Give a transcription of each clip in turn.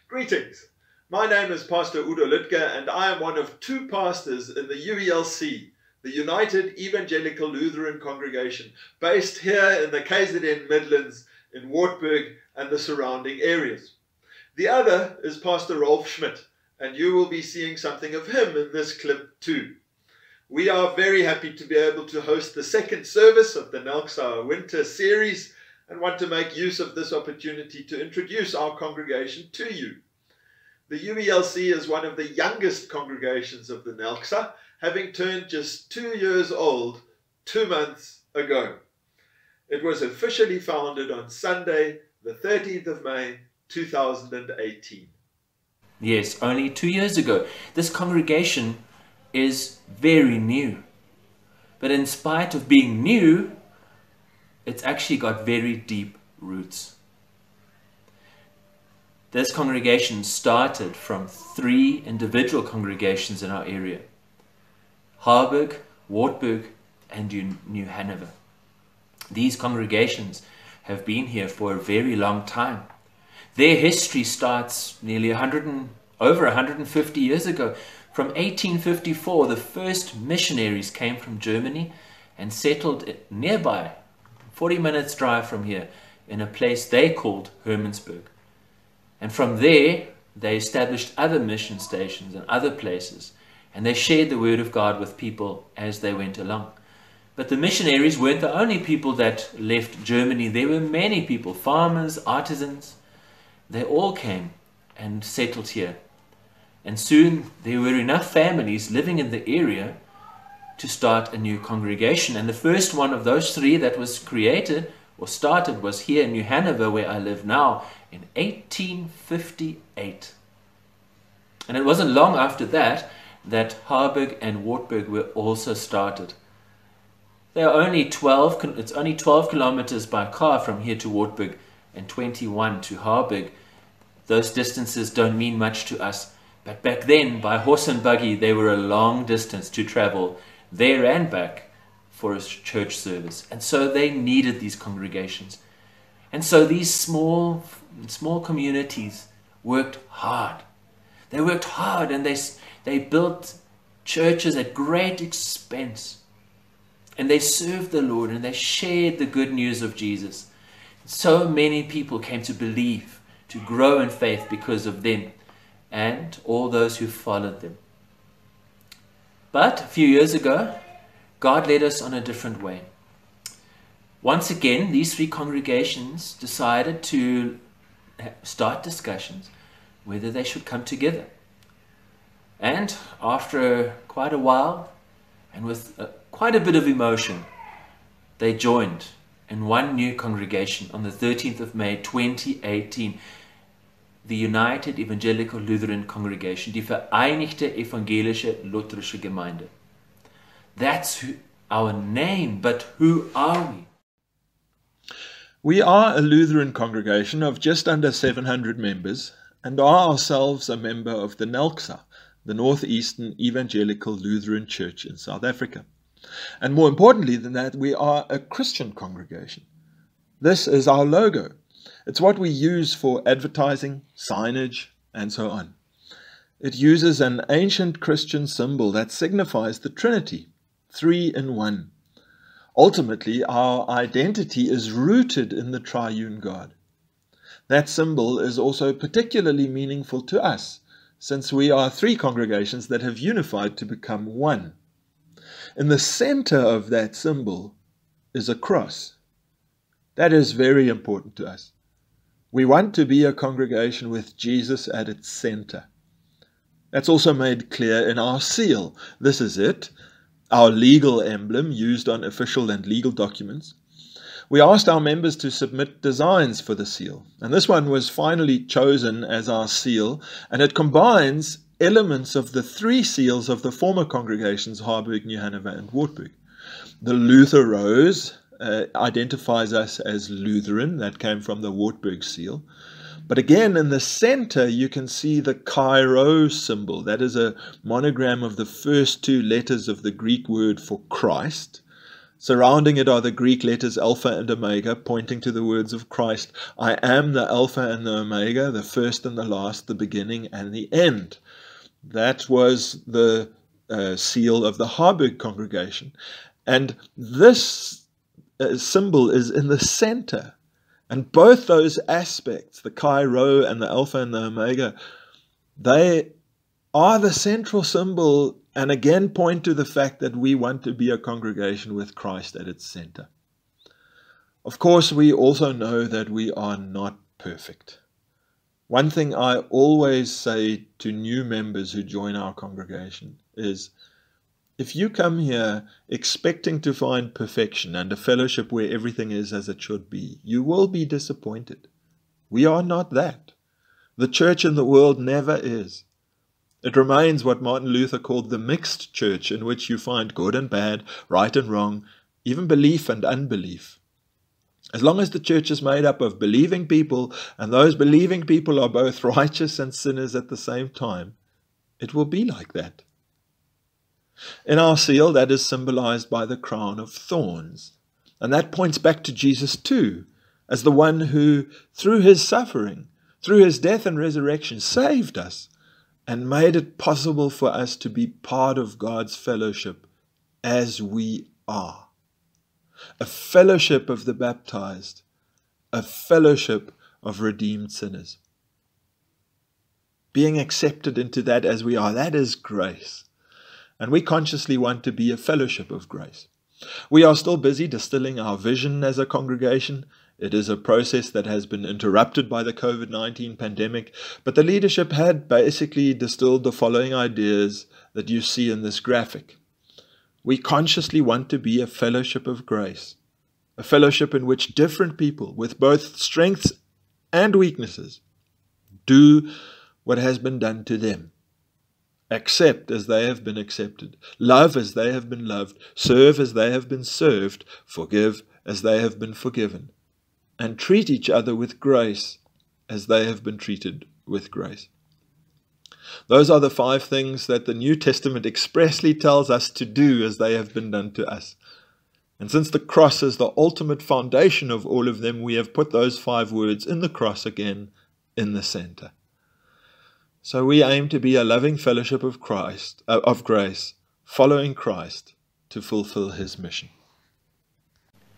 Greetings. My name is Pastor Udo Lütke, and I am one of two pastors in the UELC, the United Evangelical Lutheran Congregation, based here in the KZN Midlands, in Wartburg and the surrounding areas. The other is Pastor Rolf Schmidt, and you will be seeing something of him in this clip too. We are very happy to be able to host the second service of the Nelksa Winter Series and want to make use of this opportunity to introduce our congregation to you. The UELC is one of the youngest congregations of the Nelksa, having turned just 2 years old 2 months ago. It was officially founded on Sunday, the 13th of May, 2018. Yes, only 2 years ago. This congregation is very new. But in spite of being new, it's actually got very deep roots. This congregation started from 3 individual congregations in our area: Harburg, Wartburg, and New Hanover. These congregations have been here for a very long time. Their history starts nearly over 150 years ago. From 1854, the first missionaries came from Germany and settled nearby, 40 minutes drive from here, in a place they called Hermannsburg. And from there, they established other mission stations and other places, and they shared the word of God with people as they went along. But the missionaries weren't the only people that left Germany. There were many people, farmers, artisans. They all came and settled here. And soon there were enough families living in the area to start a new congregation. And the first one of those 3 that was created or started was here in New Hanover, where I live now, in 1858. And it wasn't long after that that Harburg and Wartburg were also started. They are only it's only 12 kilometers by car from here to Wartburg and 21 to Harburg. Those distances don't mean much to us. But back then, by horse and buggy, they were a long distance to travel there and back for a church service. And so they needed these congregations. And so these small communities worked hard. They worked hard, and they built churches at great expense. And they served the Lord, and they shared the good news of Jesus. So many people came to believe, to grow in faith because of them and all those who followed them. But a few years ago, God led us on a different way. Once again, these 3 congregations decided to start discussions whether they should come together. And after quite a while, and with quite a bit of emotion, they joined in one new congregation on the 13th of May 2018, the United Evangelical Lutheran Congregation, die Vereinigte Evangelische Lutherische Gemeinde. That's our name, but who are we? We are a Lutheran congregation of just under 700 members and are ourselves a member of the Nelksa, the Northeastern Evangelical Lutheran Church in South Africa. And more importantly than that, we are a Christian congregation. This is our logo. It's what we use for advertising, signage, and so on. It uses an ancient Christian symbol that signifies the Trinity, 3 in 1. Ultimately, our identity is rooted in the triune God. That symbol is also particularly meaningful to us, since we are 3 congregations that have unified to become one. In the center of that symbol is a cross. That is very important to us. We want to be a congregation with Jesus at its center. That's also made clear in our seal. This is it, our legal emblem used on official and legal documents. We asked our members to submit designs for the seal, and this one was finally chosen as our seal, and it combines elements of the 3 seals of the former congregations, Harburg, New Hanover, and Wartburg. The Luther rose identifies us as Lutheran. That came from the Wartburg seal. But again, in the center, you can see the Chi symbol. That is a monogram of the first 2 letters of the Greek word for Christ. Surrounding it are the Greek letters Alpha and Omega, pointing to the words of Christ. I am the Alpha and the Omega, the first and the last, the beginning and the end. That was the seal of the Wartburg congregation. And this symbol is in the center. And both those aspects, the Chi Rho and the Alpha and the Omega, they are the central symbol, and again point to the fact that we want to be a congregation with Christ at its center. Of course, we also know that we are not perfect. One thing I always say to new members who join our congregation is, if you come here expecting to find perfection and a fellowship where everything is as it should be, you will be disappointed. We are not that. The church in the world never is. It remains what Martin Luther called the mixed church, in which you find good and bad, right and wrong, even belief and unbelief. As long as the church is made up of believing people, and those believing people are both righteous and sinners at the same time, it will be like that. In our seal, that is symbolized by the crown of thorns. And that points back to Jesus too, as the one who, through his suffering, through his death and resurrection, saved us and made it possible for us to be part of God's fellowship as we are. A fellowship of the baptized, a fellowship of redeemed sinners. Being accepted into that as we are, that is grace. And we consciously want to be a fellowship of grace. We are still busy distilling our vision as a congregation. It is a process that has been interrupted by the COVID-19 pandemic, but the leadership had basically distilled the following ideas that you see in this graphic. We consciously want to be a fellowship of grace, a fellowship in which different people with both strengths and weaknesses do what has been done to them. Accept as they have been accepted, love as they have been loved, serve as they have been served, forgive as they have been forgiven, and treat each other with grace as they have been treated with grace. Those are the 5 things that the New Testament expressly tells us to do as they have been done to us. And since the cross is the ultimate foundation of all of them, we have put those 5 words in the cross again in the center. So we aim to be a loving fellowship of grace, following Christ to fulfill his mission.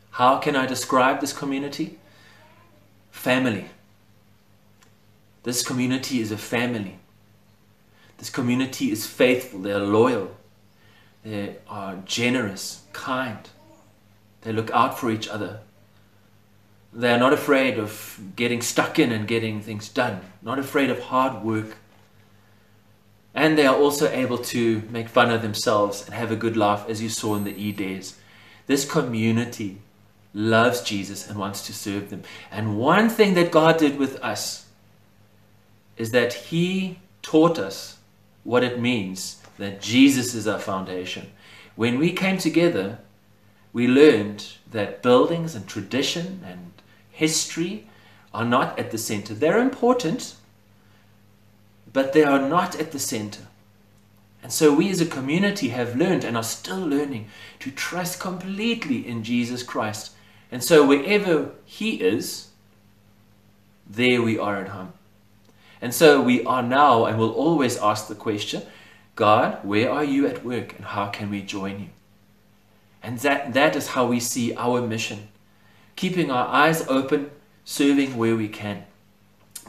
How can I describe this community? Family. This community is a family. This community is faithful, they are loyal, they are generous, kind, they look out for each other. They are not afraid of getting stuck in and getting things done, not afraid of hard work. And they are also able to make fun of themselves and have a good laugh, as you saw in the E-Days. This community loves Jesus and wants to serve them. And one thing that God did with us is that he taught us what it means that Jesus is our foundation. When we came together, we learned that buildings and tradition and history are not at the center. They're important, but they are not at the center. And so we as a community have learned and are still learning to trust completely in Jesus Christ. And so wherever he is, there we are at home. And so we are now and will always ask the question, God, where are you at work and how can we join you? And that is how we see our mission. Keeping our eyes open, serving where we can.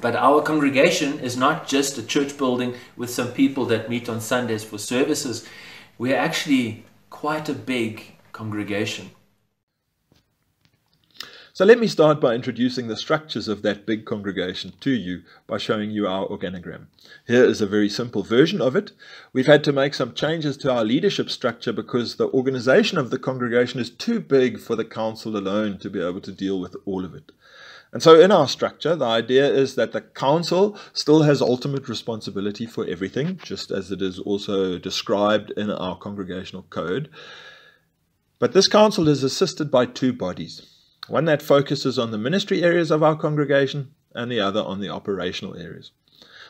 But our congregation is not just a church building with some people that meet on Sundays for services. We're actually quite a big congregation. So let me start by introducing the structures of that big congregation to you by showing you our organogram. Here is a very simple version of it. We've had to make some changes to our leadership structure because the organization of the congregation is too big for the council alone to be able to deal with all of it. And so in our structure, the idea is that the council still has ultimate responsibility for everything, just as it is also described in our congregational code. But this council is assisted by 2 bodies. One that focuses on the ministry areas of our congregation and the other on the operational areas.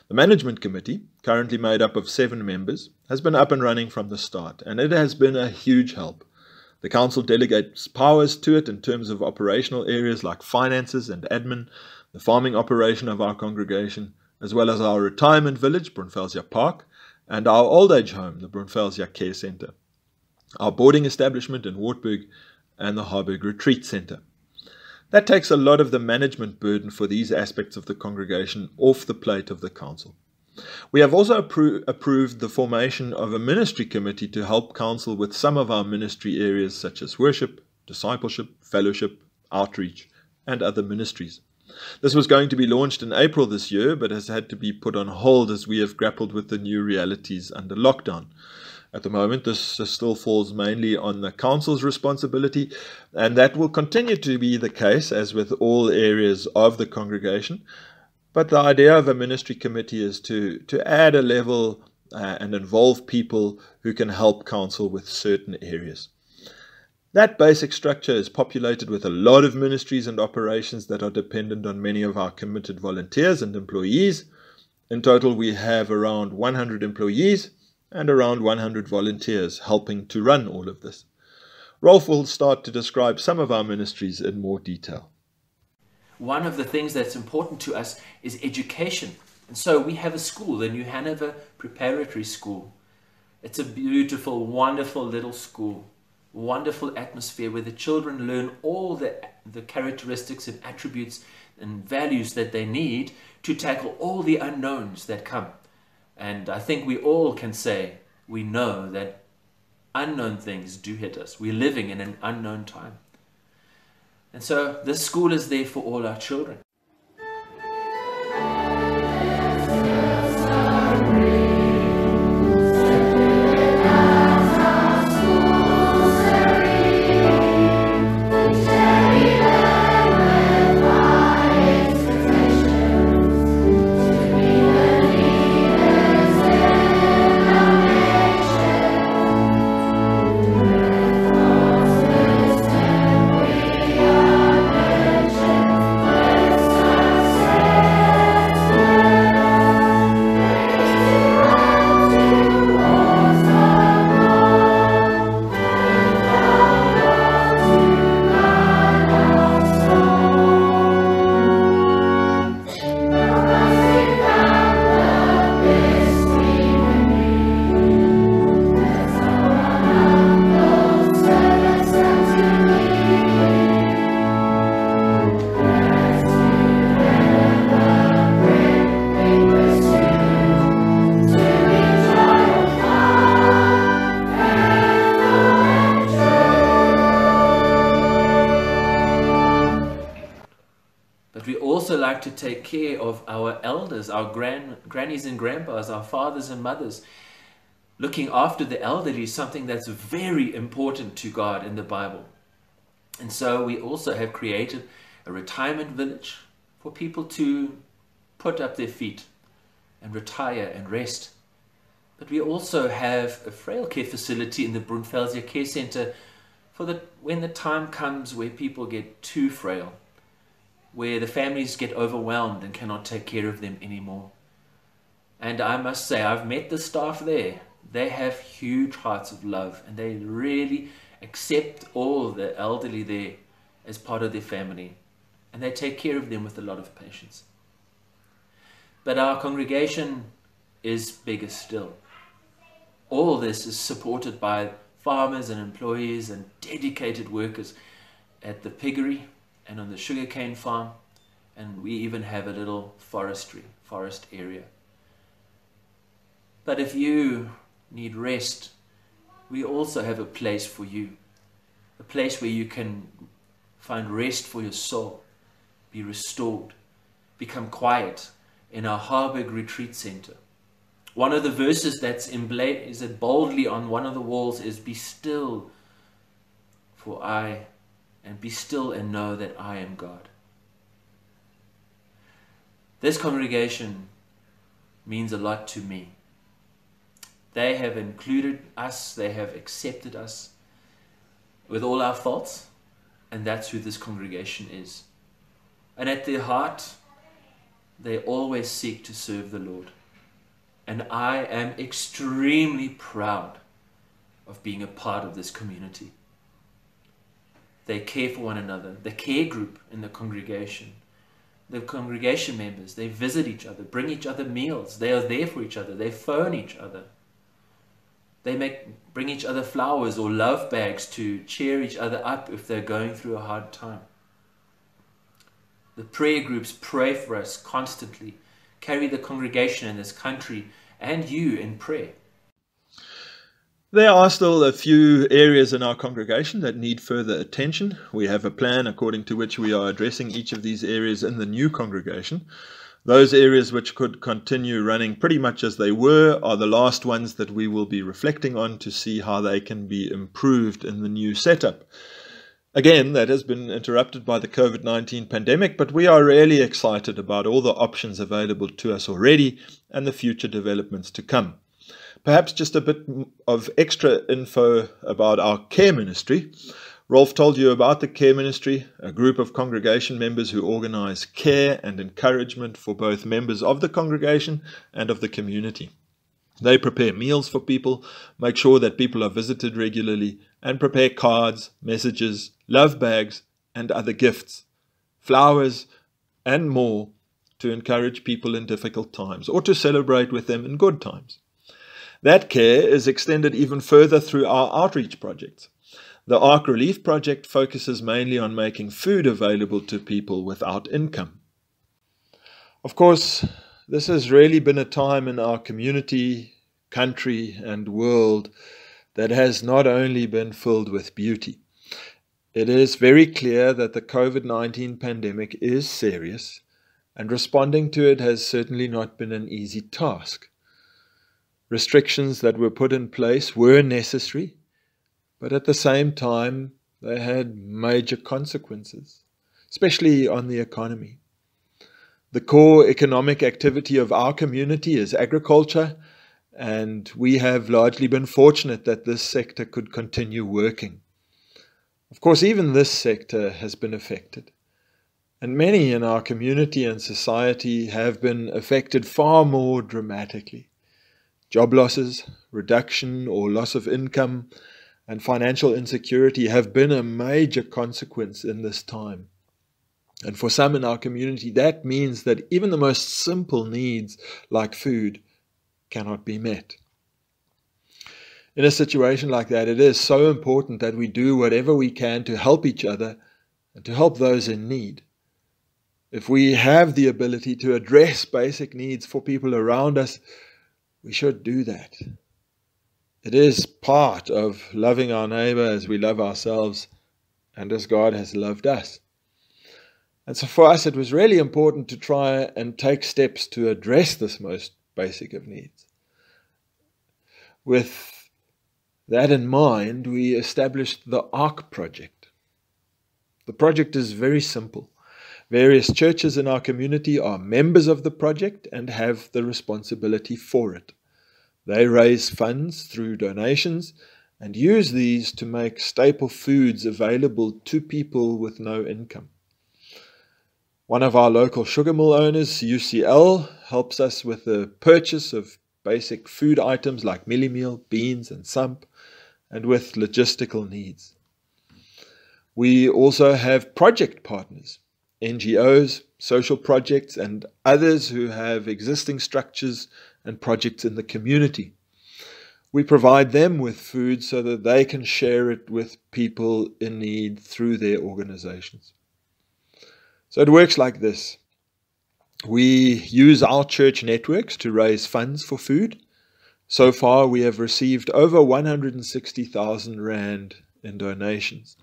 The management committee, currently made up of 7 members, has been up and running from the start, and it has been a huge help. The council delegates powers to it in terms of operational areas like finances and admin, the farming operation of our congregation, as well as our retirement village, Brunfelsia Park, and our old age home, the Brunfelsia Care Centre, our boarding establishment in Wartburg, and the Harburg Retreat Centre. That takes a lot of the management burden for these aspects of the congregation off the plate of the council. We have also approved the formation of a ministry committee to help counsel with some of our ministry areas such as worship, discipleship, fellowship, outreach, and other ministries. This was going to be launched in April this year, but has had to be put on hold as we have grappled with the new realities under lockdown. At the moment, this still falls mainly on the council's responsibility, and that will continue to be the case as with all areas of the congregation. But the idea of a ministry committee is to add a level and involve people who can help counsel with certain areas. That basic structure is populated with a lot of ministries and operations that are dependent on many of our committed volunteers and employees. In total, we have around 100 employees and around 100 volunteers helping to run all of this. Rolf will start to describe some of our ministries in more detail. One of the things that's important to us is education. And so we have a school, the New Hanover Preparatory School. It's a beautiful, wonderful little school, wonderful atmosphere where the children learn all the characteristics and attributes and values that they need to tackle all the unknowns that come. And I think we all can say we know that unknown things do hit us. We're living in an unknown time. And so this school is there for all our children. To take care of our elders, our grannies and grandpas, our fathers and mothers. Looking after the elderly is something that's very important to God in the Bible. And so we also have created a retirement village for people to put up their feet and retire and rest. But we also have a frail care facility in the Brunfelsia Care Centre for when the time comes where people get too frail, where the families get overwhelmed and cannot take care of them anymore. And I must say, I've met the staff there. They have huge hearts of love, and they really accept all the elderly there as part of their family, and they take care of them with a lot of patience. But our congregation is bigger still. All this is supported by farmers and employees and dedicated workers at the piggery and on the sugarcane farm, and we even have a little forest area. But if you need rest, we also have a place for you, a place where you can find rest for your soul, be restored, become quiet in our Harburg Retreat Centre. One of the verses that's emblazoned boldly on one of the walls is, "Be still, be still and know that I am God." This congregation means a lot to me. They have included us, they have accepted us with all our faults, and that's who this congregation is. And at their heart, they always seek to serve the Lord. And I am extremely proud of being a part of this community. They care for one another. The care group in the congregation members, they visit each other, bring each other meals. They are there for each other. They phone each other. They bring each other flowers or love bags to cheer each other up if they're going through a hard time. The prayer groups pray for us constantly, carry the congregation in this country and you in prayer. There are still a few areas in our congregation that need further attention. We have a plan according to which we are addressing each of these areas in the new congregation. Those areas which could continue running pretty much as they were are the last ones that we will be reflecting on to see how they can be improved in the new setup. Again, that has been interrupted by the COVID-19 pandemic, but we are really excited about all the options available to us already and the future developments to come. Perhaps just a bit of extra info about our care ministry. Rolf told you about the care ministry, a group of congregation members who organize care and encouragement for both members of the congregation and of the community. They prepare meals for people, make sure that people are visited regularly, and prepare cards, messages, love bags, and other gifts, flowers, and more to encourage people in difficult times or to celebrate with them in good times. That care is extended even further through our outreach projects. The Ark Relief Project focuses mainly on making food available to people without income. Of course, this has really been a time in our community, country, and world that has not only been filled with beauty. It is very clear that the COVID-19 pandemic is serious, and responding to it has certainly not been an easy task. Restrictions that were put in place were necessary, but at the same time, they had major consequences, especially on the economy. The core economic activity of our community is agriculture, and we have largely been fortunate that this sector could continue working. Of course, even this sector has been affected, and many in our community and society have been affected far more dramatically. Job losses, reduction or loss of income, and financial insecurity have been a major consequence in this time. And for some in our community, that means that even the most simple needs, like food, cannot be met. In a situation like that, it is so important that we do whatever we can to help each other and to help those in need. If we have the ability to address basic needs for people around us, we should do that. It is part of loving our neighbor as we love ourselves and as God has loved us. And so for us, it was really important to try and take steps to address this most basic of needs. With that in mind, we established the Ark Project. The project is very simple. Various churches in our community are members of the project and have the responsibility for it. They raise funds through donations and use these to make staple foods available to people with no income. One of our local sugar mill owners, UCL, helps us with the purchase of basic food items like mealie meal, beans and sump, and with logistical needs. We also have project partners, NGOs, social projects, and others who have existing structures and projects in the community. We provide them with food so that they can share it with people in need through their organizations. So it works like this. We use our church networks to raise funds for food. So far, we have received over 160,000 Rand in donations.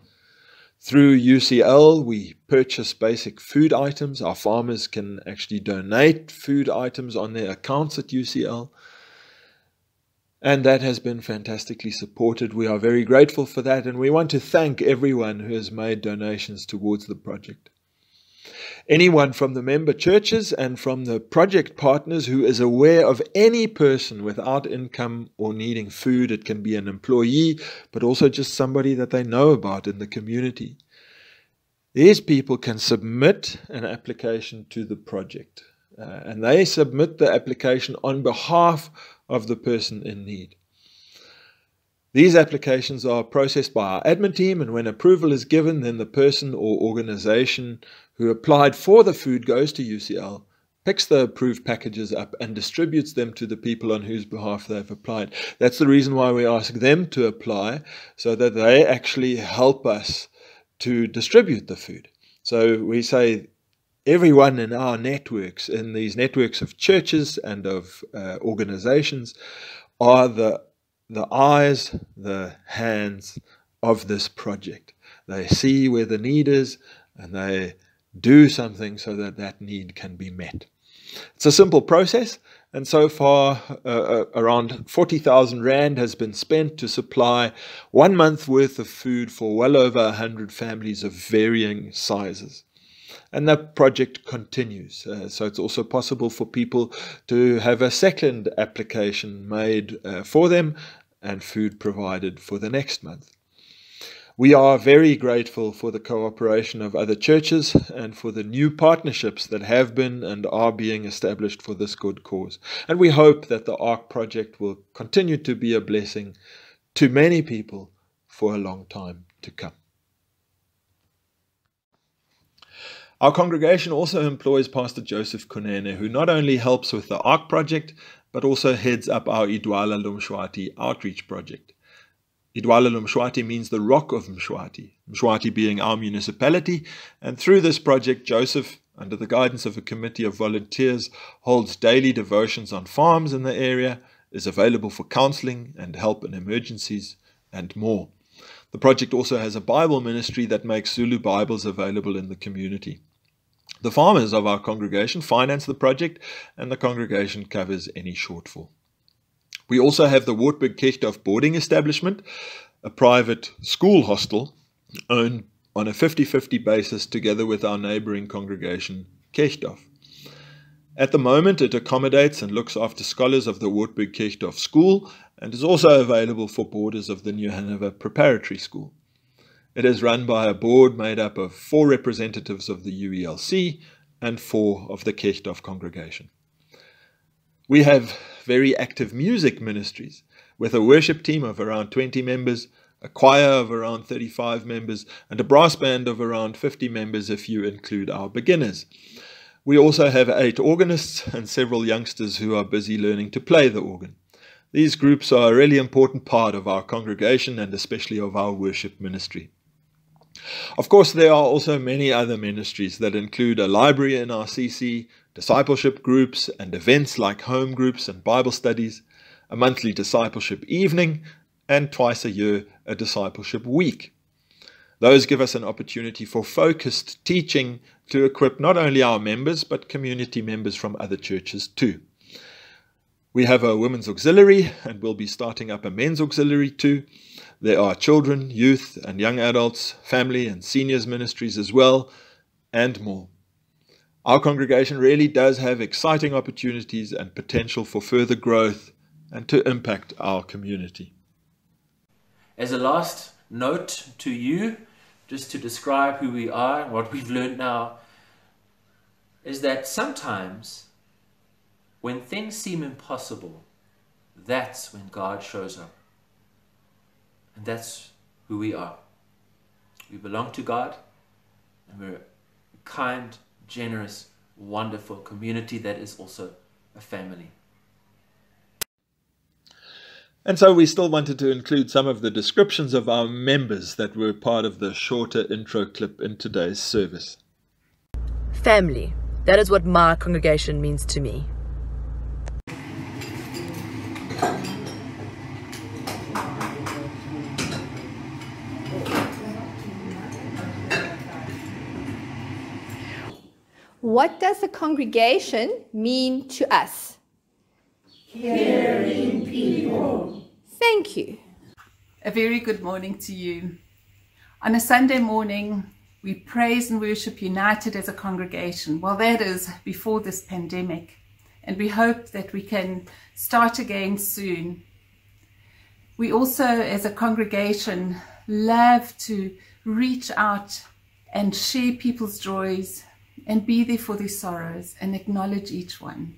Through UCL, we purchase basic food items. Our farmers can actually donate food items on their accounts at UCL. And that has been fantastically supported. We are very grateful for that, and we want to thank everyone who has made donations towards the project. Anyone from the member churches and from the project partners who is aware of any person without income or needing food, it can be an employee, but also just somebody that they know about in the community. These people can submit an application to the project, and they submit the application on behalf of the person in need. These applications are processed by our admin team, and when approval is given, then the person or organization who applied for the food goes to UCL, picks the approved packages up and distributes them to the people on whose behalf they've applied. That's the reason why we ask them to apply, so that they actually help us to distribute the food. So we say everyone in our networks, in these networks of churches and of organizations, are the eyes, the hands of this project. They see where the need is and they do something so that that need can be met. It's a simple process, and so far around 40,000 Rand has been spent to supply 1 month worth of food for well over 100 families of varying sizes. And that project continues. So it's also possible for people to have a second application made for them and food provided for the next month. We are very grateful for the cooperation of other churches and for the new partnerships that have been and are being established for this good cause. And we hope that the ARC project will continue to be a blessing to many people for a long time to come. Our congregation also employs Pastor Joseph Kunene, who not only helps with the ARC project, but also heads up our Idwala Lumshwati outreach project. Idwala Lumshwati means the rock of Mshwati, Mshwati being our municipality, and through this project, Joseph, under the guidance of a committee of volunteers, holds daily devotions on farms in the area, is available for counseling and help in emergencies, and more. The project also has a Bible ministry that makes Zulu Bibles available in the community. The farmers of our congregation finance the project, and the congregation covers any shortfall. We also have the Wartburg Kirchdorf boarding establishment, a private school hostel owned on a 50-50 basis together with our neighboring congregation, Kirchdorf. At the moment, it accommodates and looks after scholars of the Wartburg Kirchdorf School and is also available for boarders of the New Hanover Preparatory School. It is run by a board made up of 4 representatives of the uelc and 4 of the Kirchdorf congregation. We have very active music ministries with a worship team of around 20 members, a choir of around 35 members, and a brass band of around 50 members if you include our beginners. We also have 8 organists and several youngsters who are busy learning to play the organ. These groups are a really important part of our congregation and especially of our worship ministry. Of course, there are also many other ministries that include a library in our CC, discipleship groups and events like home groups and Bible studies, a monthly discipleship evening, and twice a year a discipleship week. Those give us an opportunity for focused teaching to equip not only our members but community members from other churches too. We have a women's auxiliary and we'll be starting up a men's auxiliary too. There are children, youth and young adults, family and seniors ministries as well, and more. Our congregation really does have exciting opportunities and potential for further growth and to impact our community. As a last note to you, just to describe who we are and what we've learned now, is that sometimes when things seem impossible, that's when God shows up. And that's who we are. We belong to God, and we're a kind, generous, wonderful community that is also a family. And so we still wanted to include some of the descriptions of our members that were part of the shorter intro clip in today's service. Family. That is what my congregation means to me. What does the congregation mean to us? Caring people. Thank you. A very good morning to you. On a Sunday morning, we praise and worship united as a congregation. Well, that is before this pandemic. And we hope that we can start again soon. We also, as a congregation, love to reach out and share people's joys and be there for their sorrows and acknowledge each one.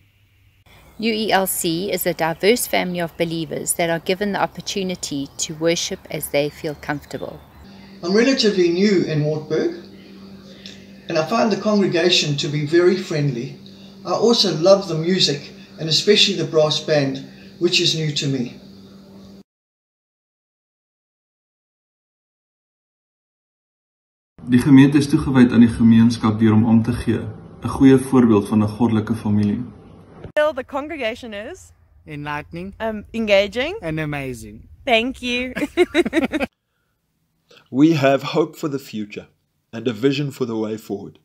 UELC is a diverse family of believers that are given the opportunity to worship as they feel comfortable. I'm relatively new in Wartburg, and I find the congregation to be very friendly. I also love the music, and especially the brass band, which is new to me. Die gemeente is toegewyd aan die gemeenskap deur om om te gee, 'n goeie voorbeeld van 'n goddelike familie. The congregation is enlightening, engaging, and amazing. Thank you. We have hope for the future and a vision for the way forward.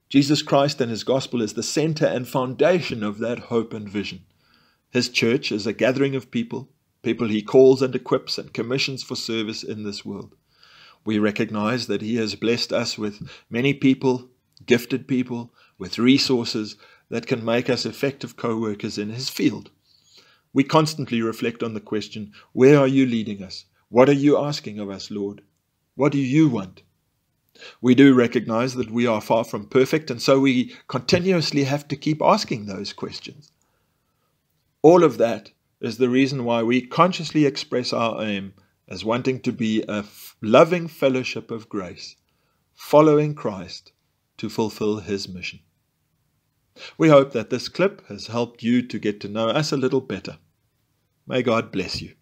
Jesus Christ and his gospel is the center and foundation of that hope and vision. His church is a gathering of people he calls and equips and commissions for service in this world. We recognize that he has blessed us with many people, gifted people, with resources that can make us effective co-workers in his field. We constantly reflect on the question, where are you leading us? What are you asking of us, Lord? What do you want? We do recognize that we are far from perfect, and so we continuously have to keep asking those questions. All of that is the reason why we consciously express our aim as wanting to be a loving fellowship of grace, following Christ to fulfill his mission. We hope that this clip has helped you to get to know us a little better. May God bless you.